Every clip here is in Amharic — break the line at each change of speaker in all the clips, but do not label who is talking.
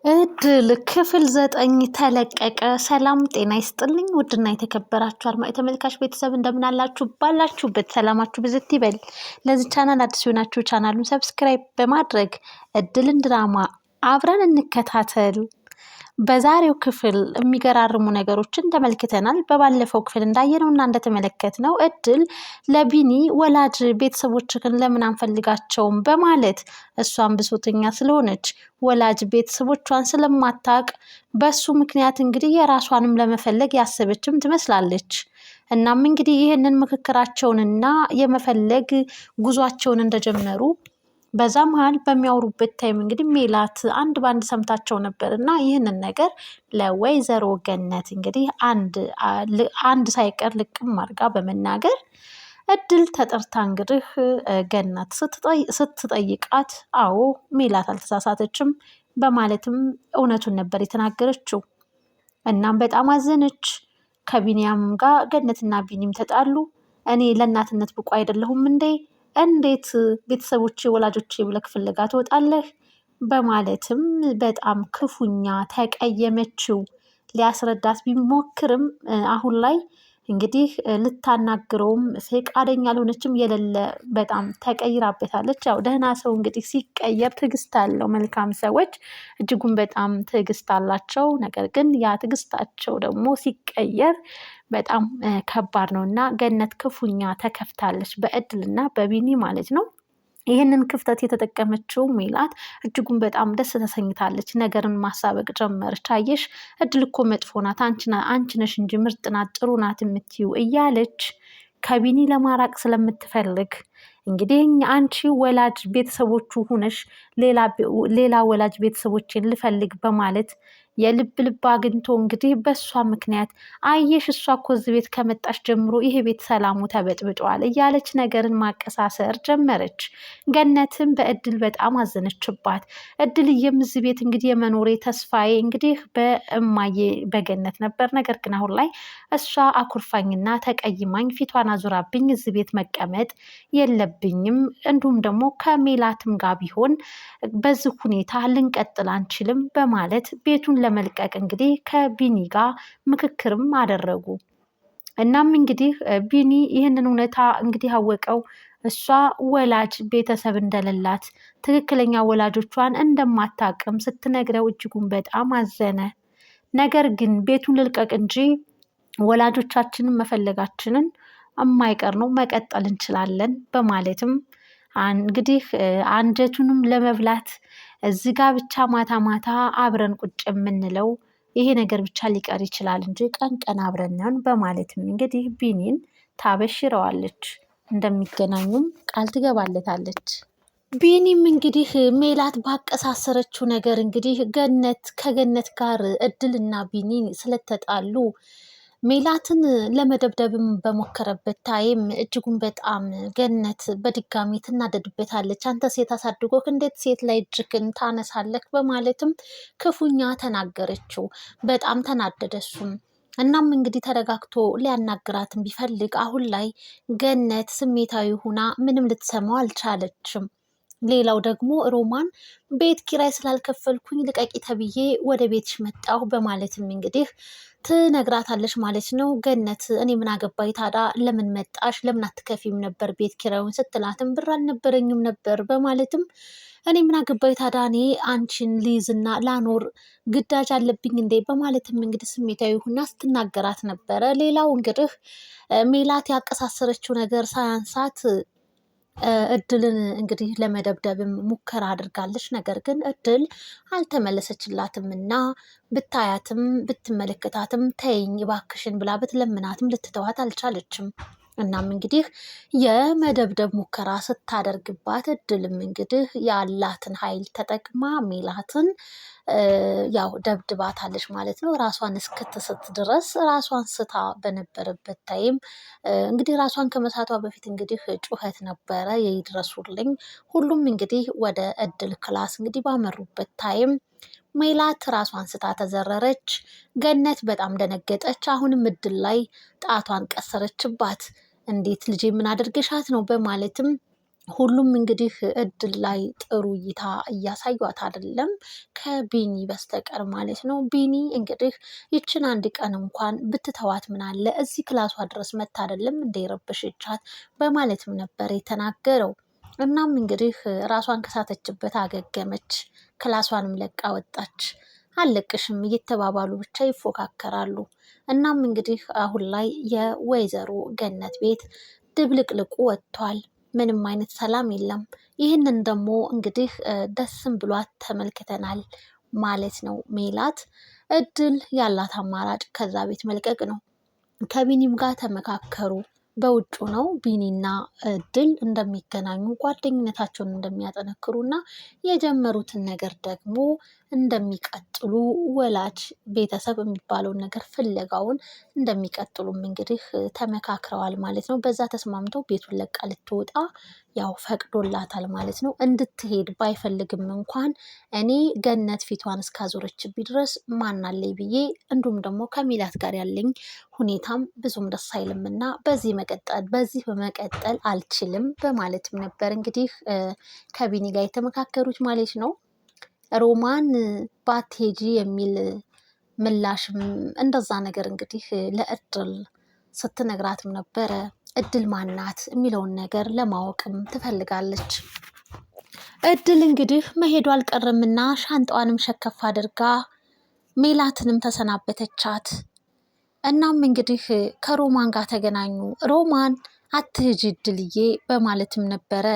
እድል ክፍል 9 ተለቀቀ። ሰላም ጤና ይስጥልኝ። ውድና የተከበራችሁ አድማጭ ተመልካች ቤተሰብ እንደምን አላችሁ? ባላችሁበት ሰላማችሁ ብዝት ይበል። ለዚህ ቻናል አዲስ የሆናችሁ ቻናሉን ሰብስክራይብ በማድረግ እድልን ድራማ አብረን እንከታተል። በዛሬው ክፍል የሚገራርሙ ነገሮችን ተመልክተናል። በባለፈው ክፍል እንዳየነውና እንደተመለከትነው እድል ለቢኒ ወላጅ ቤተሰቦችህን ለምን አንፈልጋቸውም በማለት እሷን ብሶተኛ ስለሆነች ወላጅ ቤተሰቦቿን ስለማታቅ በሱ ምክንያት እንግዲህ የራሷንም ለመፈለግ ያሰበችም ትመስላለች። እናም እንግዲህ ይህንን ምክክራቸውንና የመፈለግ ጉዟቸውን እንደጀመሩ በዛ መሀል በሚያወሩበት ታይም እንግዲህ ሜላት አንድ ባንድ ሰምታቸው ነበር እና ይህንን ነገር ለወይዘሮ ገነት እንግዲህ አንድ ሳይቀር ልቅም አድርጋ በመናገር እድል ተጠርታ እንግዲህ ገነት ስትጠይቃት አዎ ሜላት አልተሳሳተችም በማለትም እውነቱን ነበር የተናገረችው። እናም በጣም አዘነች። ከቢኒያም ጋር ገነትና ቢኒም ተጣሉ። እኔ ለእናትነት ብቁ አይደለሁም እንዴ? እንዴት ቤተሰቦቼ ወላጆቼ ብለህ ፍለጋ ትወጣለህ? በማለትም በጣም ክፉኛ ተቀየመችው። ሊያስረዳት ቢሞክርም አሁን ላይ እንግዲህ ልታናግረውም ፈቃደኛ አልሆነችም። የሌለ በጣም ተቀይራበታለች። ያው ደህና ሰው እንግዲህ ሲቀየር ትዕግስት አለው። መልካም ሰዎች እጅጉን በጣም ትዕግስት አላቸው። ነገር ግን ያ ትዕግስታቸው ደግሞ ሲቀየር በጣም ከባድ ነው እና ገነት ክፉኛ ተከፍታለች በእድልና በቢኒ ማለት ነው። ይህንን ክፍተት የተጠቀመችው ሜላት እጅጉን በጣም ደስ ተሰኝታለች። ነገርን ማሳበቅ ጀመረች። አየሽ እድል እኮ መጥፎ ናት፣ አንቺ ነሽ እንጂ ምርጥ ናት፣ ጥሩ ናት የምትይው እያለች ከቢኒ ለማራቅ ስለምትፈልግ እንግዲህ አንቺ ወላጅ ቤተሰቦቹ ሁነሽ ሌላ ወላጅ ቤተሰቦችን ልፈልግ በማለት የልብ ልብ አግኝቶ እንግዲህ በእሷ ምክንያት አየሽ እሷ እኮ እዚህ ቤት ከመጣች ጀምሮ ይሄ ቤት ሰላሙ ተበጥብጧል እያለች ነገርን ማቀሳሰር ጀመረች። ገነትም በእድል በጣም አዘነችባት። እድልዬም እዚህ ቤት እንግዲህ የመኖሬ ተስፋዬ እንግዲህ በእማዬ በገነት ነበር። ነገር ግን አሁን ላይ እሷ አኩርፋኝና ተቀይማኝ ፊቷን አዙራብኝ እዚህ ቤት መቀመጥ የለብኝም። እንዲሁም ደግሞ ከሜላትም ጋር ቢሆን በዚህ ሁኔታ ልንቀጥል አንችልም በማለት ቤቱን ለመልቀቅ እንግዲህ ከቢኒ ጋር ምክክርም አደረጉ። እናም እንግዲህ ቢኒ ይህንን እውነታ እንግዲህ አወቀው። እሷ ወላጅ ቤተሰብ እንደሌላት ትክክለኛ ወላጆቿን እንደማታቅም ስትነግረው እጅጉን በጣም አዘነ። ነገር ግን ቤቱን ልልቀቅ እንጂ ወላጆቻችንን መፈለጋችንን የማይቀር ነው፣ መቀጠል እንችላለን በማለትም እንግዲህ አንጀቱንም ለመብላት እዚህ ጋ ብቻ ማታ ማታ አብረን ቁጭ የምንለው ይሄ ነገር ብቻ ሊቀር ይችላል እንጂ ቀን ቀን አብረን ነን በማለትም እንግዲህ ቢኒን ታበሽረዋለች። እንደሚገናኙም ቃል ትገባለታለች። ቢኒም እንግዲህ ሜላት ባቀሳሰረችው ነገር እንግዲህ ከገነት ጋር እድልና ቢኒ ስለተጣሉ ሜላትን ለመደብደብም በሞከረበት ታይም እጅጉን በጣም ገነት በድጋሚ ትናደድበታለች። አንተ ሴት አሳድጎክ እንዴት ሴት ላይ እጅክን ታነሳለክ? በማለትም ክፉኛ ተናገረችው። በጣም ተናደደ እሱም። እናም እንግዲህ ተረጋግቶ ሊያናግራትን ቢፈልግ አሁን ላይ ገነት ስሜታዊ ሁና ምንም ልትሰማው አልቻለችም። ሌላው ደግሞ ሮማን ቤት ኪራይ ስላልከፈልኩኝ ልቀቂ ተብዬ ወደ ቤትሽ መጣሁ በማለትም እንግዲህ ትነግራታለች ማለት ነው። ገነት እኔ ምን አገባኝ ታዲያ ለምን መጣሽ? ለምን አትከፊም ነበር ቤት ኪራዩን ስትላትም ብር አልነበረኝም ነበር በማለትም እኔ ምን አገባኝ ታዲያ እኔ አንቺን ልይዝና ላኖር ግዳጅ አለብኝ እንዴ? በማለትም እንግዲህ ስሜታዊ ሁና ስትናገራት ነበረ። ሌላው እንግዲህ ሜላት ያቀሳሰረችው ነገር ሳያንሳት እድልን እንግዲህ ለመደብደብም ሙከራ አድርጋለች። ነገር ግን እድል አልተመለሰችላትም እና ብታያትም ብትመለከታትም ተይኝ እባክሽን ብላ ብትለምናትም ልትተዋት አልቻለችም። እናም እንግዲህ የመደብደብ ሙከራ ስታደርግባት እድልም እንግዲህ ያላትን ኃይል ተጠቅማ ሜላትን ያው ደብድባታለች ማለት ነው። ራሷን እስክትስት ድረስ ራሷን ስታ በነበረበት ታይም እንግዲህ ራሷን ከመሳቷ በፊት እንግዲህ ጩኸት ነበረ የይድረሱልኝ። ሁሉም እንግዲህ ወደ እድል ክላስ እንግዲህ ባመሩበት ታይም ሜላት ራሷን ስታ ተዘረረች። ገነት በጣም ደነገጠች። አሁንም እድል ላይ ጣቷን ቀሰረችባት። እንዴት ልጄ ምን አድርገሻት ነው? በማለትም ሁሉም እንግዲህ እድል ላይ ጥሩ እይታ እያሳዩት አይደለም፣ ከቢኒ በስተቀር ማለት ነው። ቢኒ እንግዲህ ይችን አንድ ቀን እንኳን ብትተዋት ምን አለ እዚህ ክላሷ ድረስ መታ አይደለም እንደረበሸቻት በማለትም ነበር የተናገረው። እናም እንግዲህ ራሷን ከሳተችበት አገገመች፣ ክላሷንም ለቃ ወጣች። አለቅሽም እየተባባሉ ብቻ ይፎካከራሉ። እናም እንግዲህ አሁን ላይ የወይዘሮ ገነት ቤት ድብልቅልቁ ወጥቷል። ምንም አይነት ሰላም የለም። ይህንን ደግሞ እንግዲህ ደስም ብሏት ተመልክተናል ማለት ነው። ሜላት እድል ያላት አማራጭ ከዛ ቤት መልቀቅ ነው። ከቢኒም ጋር ተመካከሩ። በውጩ ነው ቢኒና እድል እንደሚገናኙ ጓደኝነታቸውን እንደሚያጠነክሩ እና የጀመሩትን ነገር ደግሞ እንደሚቀጥሉ ወላጅ ቤተሰብ የሚባለውን ነገር ፍለጋውን እንደሚቀጥሉም እንግዲህ ተመካክረዋል ማለት ነው። በዛ ተስማምተው ቤቱን ለቃ ልትወጣ ያው ፈቅዶላታል ማለት ነው። እንድትሄድ ባይፈልግም እንኳን እኔ ገነት ፊቷን እስካዞረችብኝ ድረስ ማናለኝ ብዬ እንዲሁም ደግሞ ከሚላት ጋር ያለኝ ሁኔታም ብዙም ደስ አይልም እና በዚህ በመቀጠል አልችልም በማለትም ነበር እንግዲህ ከቢኒ ጋር የተመካከሩት ማለት ነው። ሮማን ባቴጂ የሚል ምላሽም እንደዛ ነገር እንግዲህ ለእድል ስትነግራትም ነበረ። እድል ማናት የሚለውን ነገር ለማወቅም ትፈልጋለች። እድል እንግዲህ መሄዱ አልቀረምና ሻንጣዋንም ሸከፍ አድርጋ ሜላትንም ተሰናበተቻት። እናም እንግዲህ ከሮማን ጋር ተገናኙ። ሮማን አትሂጂ እድልዬ በማለትም ነበረ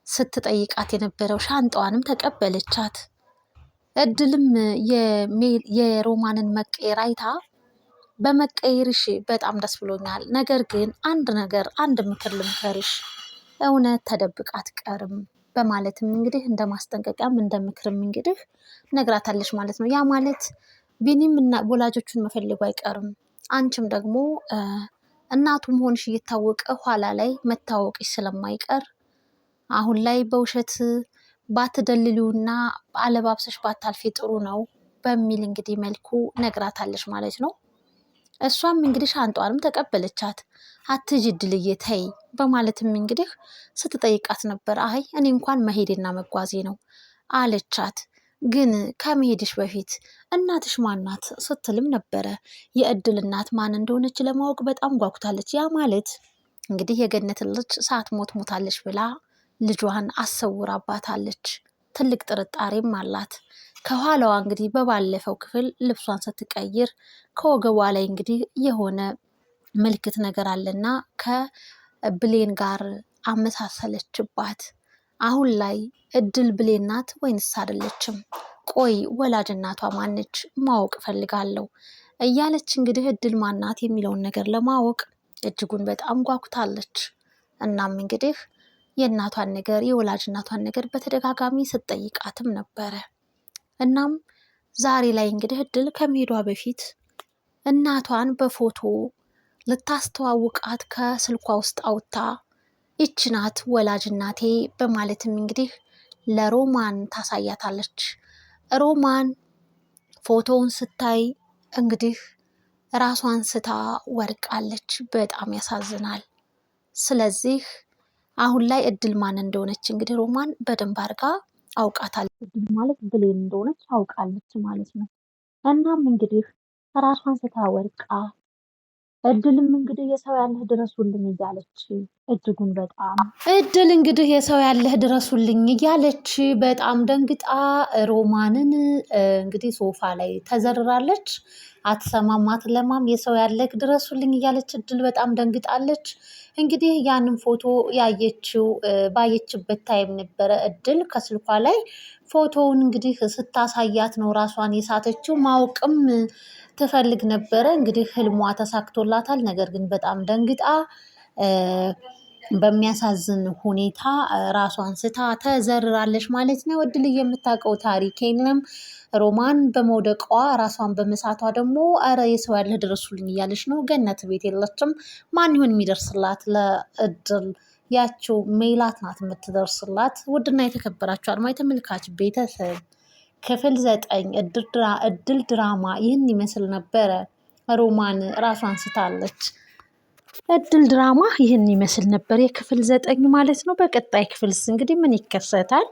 ስትጠይቃት የነበረው። ሻንጣዋንም ተቀበለቻት። እድልም የሮማንን መቀየር አይታ በመቀየርሽ በጣም ደስ ብሎኛል፣ ነገር ግን አንድ ምክር ልምከርሽ፣ እውነት ተደብቃ አትቀርም በማለትም እንግዲህ እንደ ማስጠንቀቂያም እንደ ምክርም እንግዲህ ነግራታለች ማለት ነው። ያ ማለት ቢኒም እና ወላጆቹን መፈለጉ አይቀርም፣ አንቺም ደግሞ እናቱ መሆንሽ እየታወቀ ኋላ ላይ መታወቅሽ ስለማይቀር አሁን ላይ በውሸት ባትደልሉና አለባብሰሽ ባታልፊ ጥሩ ነው በሚል እንግዲህ መልኩ ነግራታለች ማለት ነው። እሷም እንግዲህ ሻንጧንም ተቀበለቻት። አትሂጂ እድልዬ ተይ በማለትም እንግዲህ ስትጠይቃት ነበር። አይ እኔ እንኳን መሄዴና መጓዜ ነው አለቻት። ግን ከመሄድሽ በፊት እናትሽ ማናት ስትልም ነበረ። የእድል እናት ማን እንደሆነች ለማወቅ በጣም ጓጉታለች። ያ ማለት እንግዲህ የገነትን ልጅ ሳትሞት ሞታለች ብላ ልጇን አሰውራባታለች። ትልቅ ጥርጣሬም አላት። ከኋላዋ እንግዲህ በባለፈው ክፍል ልብሷን ስትቀይር ከወገቧ ላይ እንግዲህ የሆነ ምልክት ነገር አለና ከብሌን ጋር አመሳሰለችባት። አሁን ላይ እድል ብሌን ናት ወይንስ አይደለችም? ቆይ ወላጅ እናቷ ማነች? ማወቅ እፈልጋለሁ እያለች እንግዲህ እድል ማናት የሚለውን ነገር ለማወቅ እጅጉን በጣም ጓጉታለች። እናም እንግዲህ የእናቷን ነገር የወላጅ እናቷን ነገር በተደጋጋሚ ስትጠይቃትም ነበረ። እናም ዛሬ ላይ እንግዲህ እድል ከመሄዷ በፊት እናቷን በፎቶ ልታስተዋውቃት ከስልኳ ውስጥ አውጥታ ይች ናት ወላጅ እናቴ በማለትም እንግዲህ ለሮማን ታሳያታለች። ሮማን ፎቶውን ስታይ እንግዲህ ራሷን ስታ ወድቃለች። በጣም ያሳዝናል። ስለዚህ አሁን ላይ እድል ማን እንደሆነች እንግዲህ ሮማን በደንብ አድርጋ አውቃታለች። እድል ማለት ብሌን እንደሆነች አውቃለች ማለት ነው። እናም እንግዲህ ራሷን ስታ ወድቃ እድልም እንግዲህ የሰው ያለህ ድረሱልኝ እያለች እጅጉን በጣም እድል እንግዲህ የሰው ያለህ ድረሱልኝ እያለች በጣም ደንግጣ ሮማንን እንግዲህ ሶፋ ላይ ተዘርራለች። አትሰማም አትለማም። የሰው ያለህ ድረሱልኝ እያለች እድል በጣም ደንግጣለች። እንግዲህ ያንን ፎቶ ያየችው ባየችበት ታይም ነበረ እድል ከስልኳ ላይ ፎቶውን እንግዲህ ስታሳያት ነው ራሷን የሳተችው። ማወቅም ትፈልግ ነበረ። እንግዲህ ህልሟ ተሳክቶላታል። ነገር ግን በጣም ደንግጣ በሚያሳዝን ሁኔታ ራሷን ስታ ተዘርራለች ማለት ነው። እድል የምታውቀው ታሪክ የለም። ሮማን በመውደቋ ራሷን በመሳቷ ደግሞ አረ የሰው ያለህ ድረሱልኝ እያለች ነው። ገነት ቤት የለችም። ማን ይሆን የሚደርስላት ለእድል? ያችው ሜላት ናት የምትደርስላት። ውድና የተከበራችሁ አድማጭ ተመልካች ቤተሰብ ክፍል 9 እድል ድራማ ይህን ይመስል ነበረ። ሮማን ራሷን ስታለች። እድል ድራማ ይህን ይመስል ነበር የክፍል 9 ማለት ነው። በቀጣይ ክፍልስ እንግዲህ ምን ይከሰታል?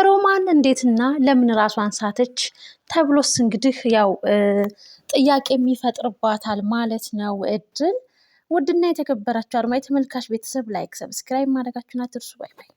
ሮማን እንዴትና ለምን ራሷን ሳተች ተብሎስ እንግዲህ ያው ጥያቄ የሚፈጥርባታል ማለት ነው እድል። ውድና የተከበራችሁ አድማጭ ተመልካች ቤተሰብ ላይክ፣ ሰብስክራይብ ማድረጋችሁን አትርሱ። ባይ ባይ።